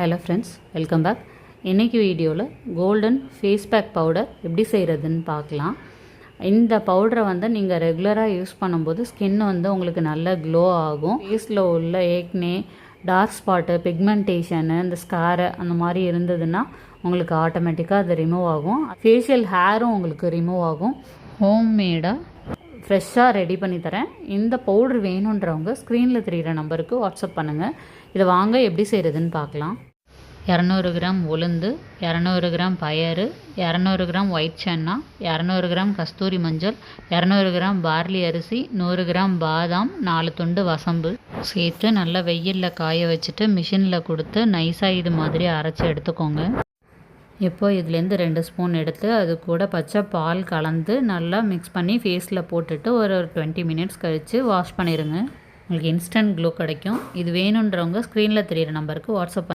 Hello friends, welcome back. இன்றைக்கி வீடியோவில் golden face pack powder எப்படி செய்கிறதுன்னு பார்க்கலாம். இந்த பவுடரை நீங்கள் ரெகுலராக யூஸ் பண்ணும்போது ஸ்கின் உங்களுக்கு நல்ல க்ளோ ஆகும். ஃபேஸில் உள்ள ஏக்னே, டார்க் ஸ்பாட்டு, பிக்மெண்டேஷனு, இந்த ஸ்காரு அந்த மாதிரி இருந்ததுன்னா உங்களுக்கு ஆட்டோமேட்டிக்காக அது ரிமூவ் ஆகும். ஃபேஷியல் ஹேரும் உங்களுக்கு ரிமூவ் ஆகும். ஹோம்மேடாக ஃப்ரெஷ்ஷாக ரெடி பண்ணி தரேன். இந்த பவுடர் வேணுன்றவங்க ஸ்க்ரீனில் தெரிகிற நம்பருக்கு வாட்ஸ்அப் பண்ணுங்கள். இதை வாங்க எப்படி செய்கிறதுன்னு பார்க்கலாம். 200 கிராம் உளுந்து, 200 கிராம் பயறு, 200 கிராம் ஒயிட் சன்னா, 200 கிராம் கஸ்தூரி மஞ்சள், 200 கிராம் பார்லி அரிசி, 100 கிராம் பாதாம், 4 துண்டு வசம்பு சேர்த்து நல்லா வெயிலில் காய வச்சுட்டு மிஷினில் கொடுத்து நைஸாக இது மாதிரி அரைச்சி எடுத்துக்கோங்க. இப்போ இதுலேருந்து 2 ஸ்பூன் எடுத்து அது கூட பச்சை பால் கலந்து நல்லா மிக்ஸ் பண்ணி ஃபேஸில் போட்டுட்டு ஒரு 20 மினிட்ஸ் கழித்து வாஷ் பண்ணிடுங்க. உங்களுக்கு இன்ஸ்டன்ட் க்ளோ கிடைக்கும். இது வேணுன்றவங்க ஸ்க்ரீனில் தெரிகிற நம்பருக்கு வாட்ஸ்அப்